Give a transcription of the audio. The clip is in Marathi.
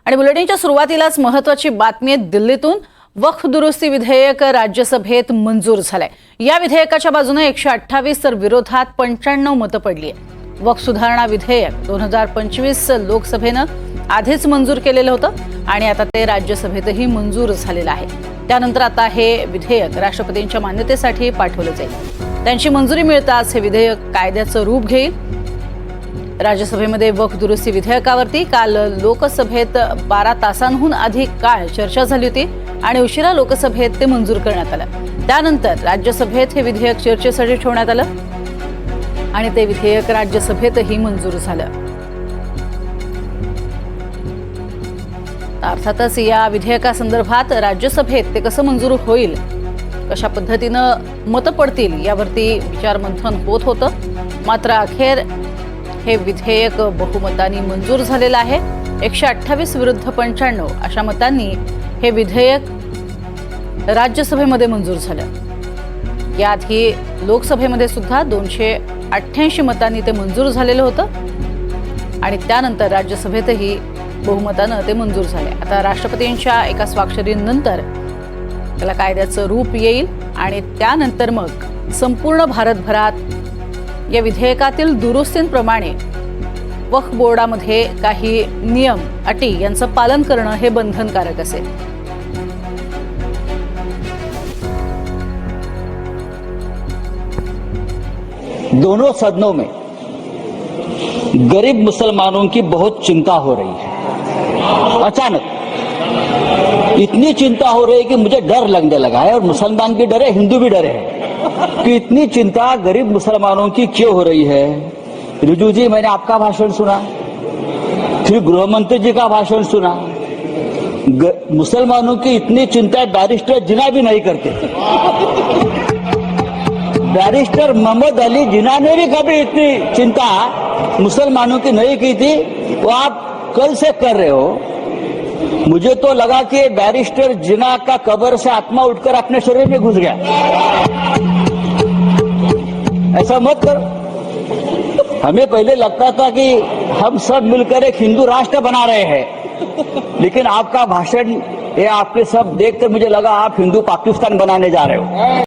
आणि बुलेटिनच्या सुरुवातीलाच महत्त्वाची बातमी आहे दिल्लीतून वक्फ दुरुस्ती विधेयक राज्यसभेत मंजूर झालंय। या विधेयकाच्या बाजूने 128 तर विरोधात 95 मतं पडली आहेत। वक्फ सुधारणा विधेयक 2025 लोकसभेनं आधीच मंजूर केलेलं होतं आणि आता ते राज्यसभेतही मंजूर झालेलं आहे। त्यानंतर आता हे विधेयक राष्ट्रपतींच्या मान्यतेसाठी पाठवलं जाईल। त्यांची मंजुरी मिळताच हे विधेयक कायद्याचं रूप घेईल। राज्यसभेमध्ये वक्फ दुरुस्ती विधेयकावरती काल लोकसभेत 12 तासांहून अधिक काळ चर्चा झाली होती आणि उशिरा लोकसभेत ते मंजूर करण्यात आलं। त्यानंतर राज्यसभेत हे विधेयक चर्चेसाठी ठेवण्यात आलं आणि ते विधेयक राज्यसभेतही मंजूर झालं। अर्थातच या विधेयकासंदर्भात राज्यसभेत ते कसं मंजूर होईल, कशा पद्धतीनं मतं पडतील यावरती विचारमंथन होत होतं। मात्र अखेर हे विधेयक बहुमतांनी मंजूर झालेलं आहे। 128 विरुद्ध 95 अशा मतांनी हे विधेयक राज्यसभेमध्ये मंजूर झालं। याआधी लोकसभेमध्ये सुद्धा 288 मतांनी ते मंजूर झालेलं होतं आणि त्यानंतर राज्यसभेतही बहुमतानं ते मंजूर झाले। आता राष्ट्रपतींच्या एका स्वाक्षरीनंतर त्याला कायद्याचं रूप येईल आणि त्यानंतर मग संपूर्ण भारतभरात या विधेयकातील दुरुस्तींप्रमाणे वक्फ बोर्डामध्ये काही नियम अटी यांचं पालन करणं हे बंधनकारक असेल। दोनों सदनों में गरीब मुसलमानों की बहुत चिंता हो रही है। अचानक इतनी चिंता हो रही है कि मुझे डर लगने लगा है, और मुसलमान भी डरे, हिंदू भी डरे हैं कि इतनी चिंता गरीब मुसलमानों की क्यों हो रही है। रिजू जी, मैंने आपका भाषण सुना, फिर गृह मंत्री जी का भाषण सुना। मुसलमानों की इतनी चिंता बैरिस्टर जिन्ना भी नहीं करते। बैरिस्टर मोहम्मद अली जिन्ना ने भी कभी इतनी चिंता मुसलमानों की नहीं की थी, वो आप कल से कर रहे हो। मुझे तो लगा कि बैरिस्टर जिन्ना का कब्र से आत्मा उठकर अपने शरीर में घुस गया। ऐसा मत करो। हमें पहले लगता था कि हम सब मिलकर एक हिंदू राष्ट्र बना रहे हैं, लेकिन आपका भाषण ये आपके सब देखकर मुझे लगा आप हिंदू पाकिस्तान बनाने जा रहे हो।